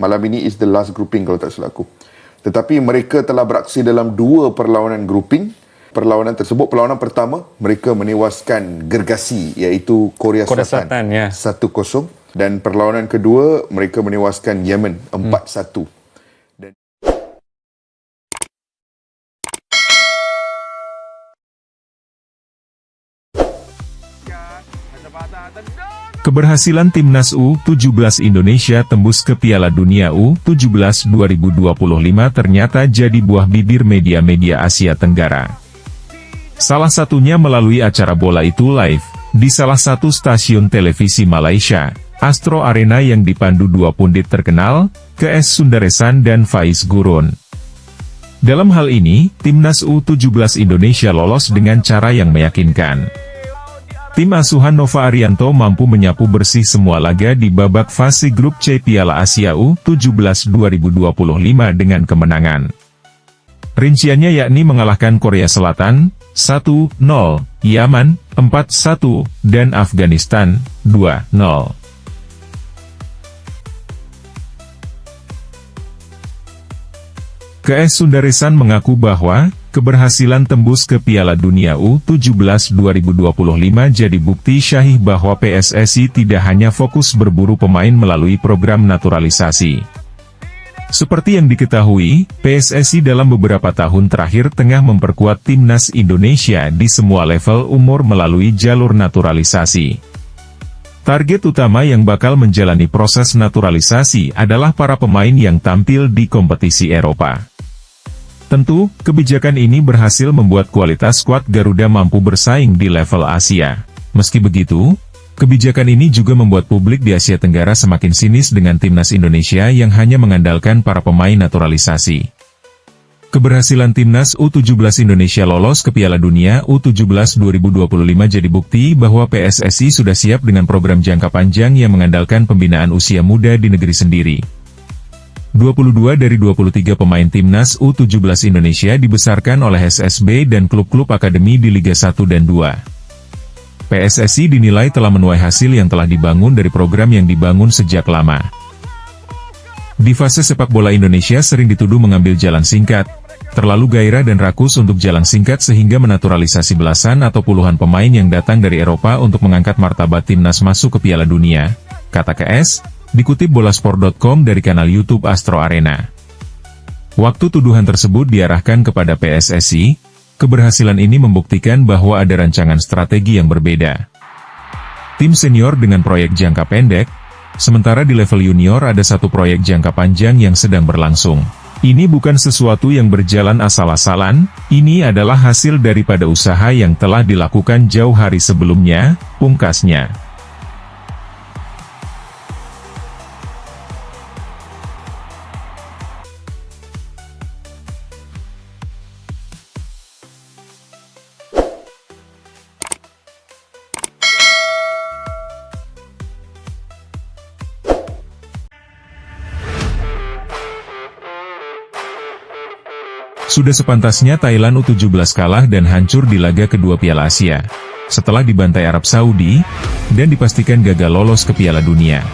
Malam ini is the last grouping kalau tak silap aku. Tetapi mereka telah beraksi dalam 2 perlawanan grouping. Perlawanan tersebut, perlawanan pertama, mereka menewaskan gergasi iaitu Korea Selatan ya. 1-0. Dan perlawanan kedua, mereka menewaskan Yemen 4-1. Keberhasilan Timnas U17 Indonesia tembus ke Piala Dunia U17 2025 ternyata jadi buah bibir media-media Asia Tenggara. Salah satunya melalui acara Bola Itu Live, di salah satu stasiun televisi Malaysia, Astro Arena yang dipandu 2 pundit terkenal, KS Sundaresan dan Faiz Gurun. Dalam hal ini, Timnas U17 Indonesia lolos dengan cara yang meyakinkan. Tim asuhan Nova Arianto mampu menyapu bersih semua laga di babak fase grup C Piala Asia U17 2025 dengan kemenangan. Rinciannya yakni mengalahkan Korea Selatan 1-0, Yaman 4-1, dan Afghanistan 2-0. KS Sundaresan mengaku bahwa keberhasilan tembus ke Piala Dunia U17 2025 jadi bukti syahih bahwa PSSI tidak hanya fokus berburu pemain melalui program naturalisasi. Seperti yang diketahui, PSSI dalam beberapa tahun terakhir tengah memperkuat timnas Indonesia di semua level umur melalui jalur naturalisasi. Target utama yang bakal menjalani proses naturalisasi adalah para pemain yang tampil di kompetisi Eropa. Tentu, kebijakan ini berhasil membuat kualitas skuad Garuda mampu bersaing di level Asia. Meski begitu, kebijakan ini juga membuat publik di Asia Tenggara semakin sinis dengan timnas Indonesia yang hanya mengandalkan para pemain naturalisasi. Keberhasilan timnas U17 Indonesia lolos ke Piala Dunia U17 2025 jadi bukti bahwa PSSI sudah siap dengan program jangka panjang yang mengandalkan pembinaan usia muda di negeri sendiri. 22 dari 23 pemain timnas U17 Indonesia dibesarkan oleh SSB dan klub-klub akademi di Liga 1 dan 2. PSSI dinilai telah menuai hasil yang telah dibangun dari program yang dibangun sejak lama. Di fase sepak bola Indonesia sering dituduh mengambil jalan singkat, terlalu gairah dan rakus untuk jalan singkat sehingga menaturalisasi belasan atau puluhan pemain yang datang dari Eropa untuk mengangkat martabat timnas masuk ke Piala Dunia, kata KS, dikutip bolasport.com dari kanal YouTube Astro Arena. Waktu tuduhan tersebut diarahkan kepada PSSI, keberhasilan ini membuktikan bahwa ada rancangan strategi yang berbeda. Tim senior dengan proyek jangka pendek, sementara di level junior ada satu proyek jangka panjang yang sedang berlangsung. Ini bukan sesuatu yang berjalan asal-asalan, ini adalah hasil daripada usaha yang telah dilakukan jauh hari sebelumnya, pungkasnya. Sudah sepantasnya Thailand U17 kalah dan hancur di laga kedua Piala Asia, setelah dibantai Arab Saudi, dan dipastikan gagal lolos ke Piala Dunia.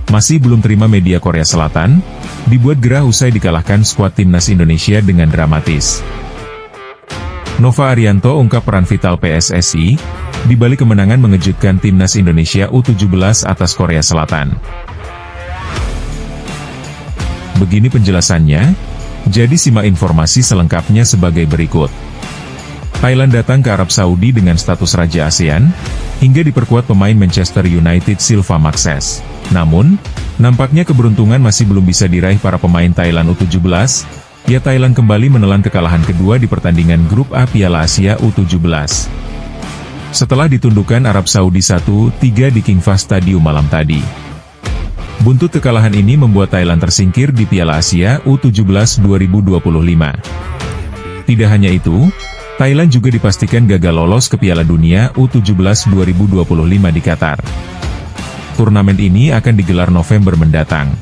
Masih belum terima media Korea Selatan, dibuat gerah usai dikalahkan skuad timnas Indonesia dengan dramatis. Nova Arianto ungkap peran vital PSSI, di balik kemenangan mengejutkan timnas Indonesia U17 atas Korea Selatan. Begini penjelasannya. Jadi simak informasi selengkapnya sebagai berikut. Thailand datang ke Arab Saudi dengan status Raja ASEAN, hingga diperkuat pemain Manchester United Silva Maxes. Namun, nampaknya keberuntungan masih belum bisa diraih para pemain Thailand U17, ya Thailand kembali menelan kekalahan kedua di pertandingan Grup A Piala Asia U17. Setelah ditundukkan Arab Saudi 1-3 di King Fahd Stadium malam tadi. Buntut kekalahan ini membuat Thailand tersingkir di Piala Asia U17 2025. Tidak hanya itu, Thailand juga dipastikan gagal lolos ke Piala Dunia U17 2025 di Qatar. Turnamen ini akan digelar November mendatang.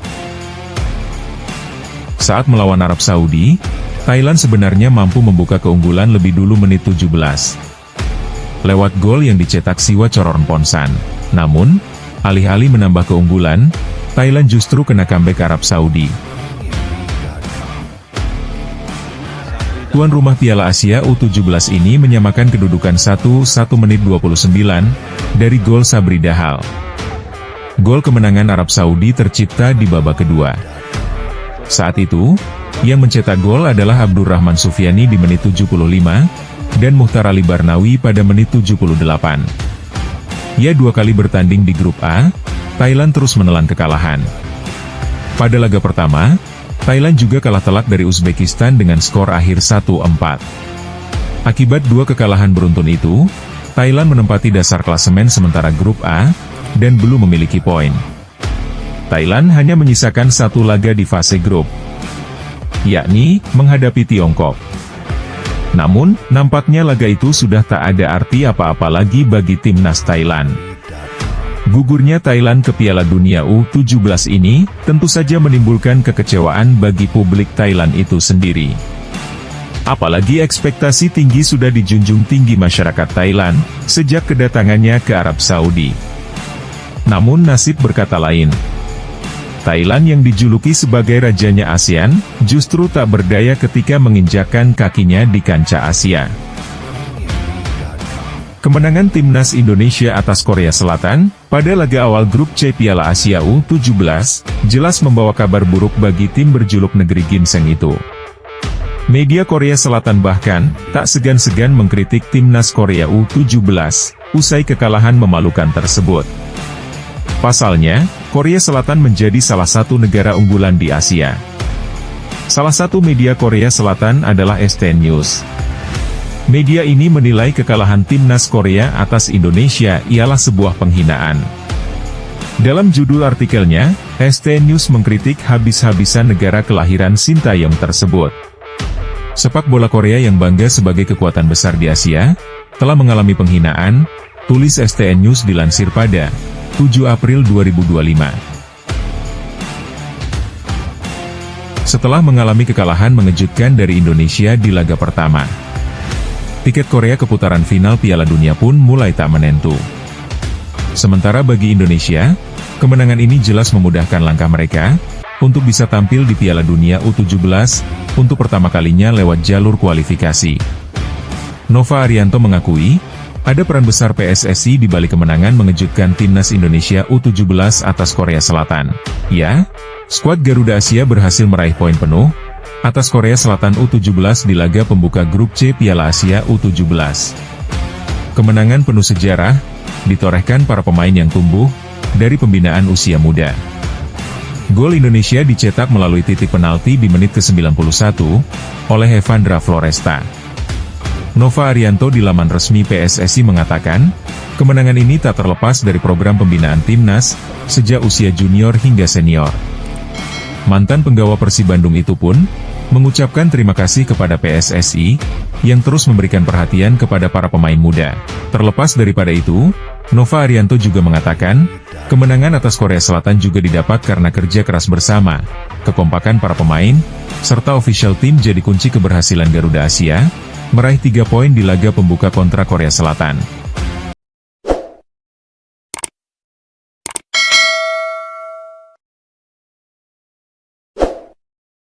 Saat melawan Arab Saudi, Thailand sebenarnya mampu membuka keunggulan lebih dulu menit 17. Lewat gol yang dicetak Siwa Chorornponsan. Namun, alih-alih menambah keunggulan, Thailand justru kena comeback Arab Saudi. Tuan rumah Piala Asia U17 ini menyamakan kedudukan 1-1 menit 29 dari gol Sabri Dahal. Gol kemenangan Arab Saudi tercipta di babak kedua. Saat itu, yang mencetak gol adalah Abdurrahman Sufyani di menit 75, dan Muhtar Ali Barnawi pada menit 78. Ia 2 kali bertanding di grup A, Thailand terus menelan kekalahan. Pada laga pertama, Thailand juga kalah telak dari Uzbekistan dengan skor akhir 1-4. Akibat 2 kekalahan beruntun itu, Thailand menempati dasar klasemen sementara grup A, dan belum memiliki poin. Thailand hanya menyisakan 1 laga di fase grup, yakni menghadapi Tiongkok. Namun, nampaknya laga itu sudah tak ada arti apa-apa lagi bagi timnas Thailand. Gugurnya Thailand ke Piala Dunia U17 ini, tentu saja menimbulkan kekecewaan bagi publik Thailand itu sendiri. Apalagi ekspektasi tinggi sudah dijunjung tinggi masyarakat Thailand, sejak kedatangannya ke Arab Saudi. Namun nasib berkata lain. Thailand yang dijuluki sebagai rajanya ASEAN, justru tak berdaya ketika menginjakkan kakinya di kancah Asia. Kemenangan timnas Indonesia atas Korea Selatan, pada laga awal grup C Piala Asia U17, jelas membawa kabar buruk bagi tim berjuluk negeri ginseng itu. Media Korea Selatan bahkan, tak segan-segan mengkritik timnas Korea U17, usai kekalahan memalukan tersebut. Pasalnya, Korea Selatan menjadi salah satu negara unggulan di Asia. Salah satu media Korea Selatan adalah ST News. Media ini menilai kekalahan timnas Korea atas Indonesia ialah sebuah penghinaan. Dalam judul artikelnya, ST News mengkritik habis-habisan negara kelahiran Sintayong tersebut. Sepak bola Korea yang bangga sebagai kekuatan besar di Asia, telah mengalami penghinaan, tulis STN News dilansir pada 7 April 2025. Setelah mengalami kekalahan mengejutkan dari Indonesia di laga pertama, tiket Korea ke putaran final Piala Dunia pun mulai tak menentu. Sementara bagi Indonesia, kemenangan ini jelas memudahkan langkah mereka untuk bisa tampil di Piala Dunia U17 untuk pertama kalinya lewat jalur kualifikasi. Nova Arianto mengakui, ada peran besar PSSI di balik kemenangan mengejutkan timnas Indonesia U17 atas Korea Selatan. Ya, skuad Garuda Asia berhasil meraih poin penuh atas Korea Selatan U17 di laga pembuka grup C Piala Asia U17. Kemenangan penuh sejarah, ditorehkan para pemain yang tumbuh dari pembinaan usia muda. Gol Indonesia dicetak melalui titik penalti di menit ke-91 oleh Evandra Floresta. Nova Arianto di laman resmi PSSI mengatakan, kemenangan ini tak terlepas dari program pembinaan timnas sejak usia junior hingga senior. Mantan penggawa Persib Bandung itu pun mengucapkan terima kasih kepada PSSI yang terus memberikan perhatian kepada para pemain muda. Terlepas daripada itu, Nova Arianto juga mengatakan, kemenangan atas Korea Selatan juga didapat karena kerja keras bersama, kekompakan para pemain, serta official team jadi kunci keberhasilan Garuda Asia meraih 3 poin di laga pembuka kontra Korea Selatan.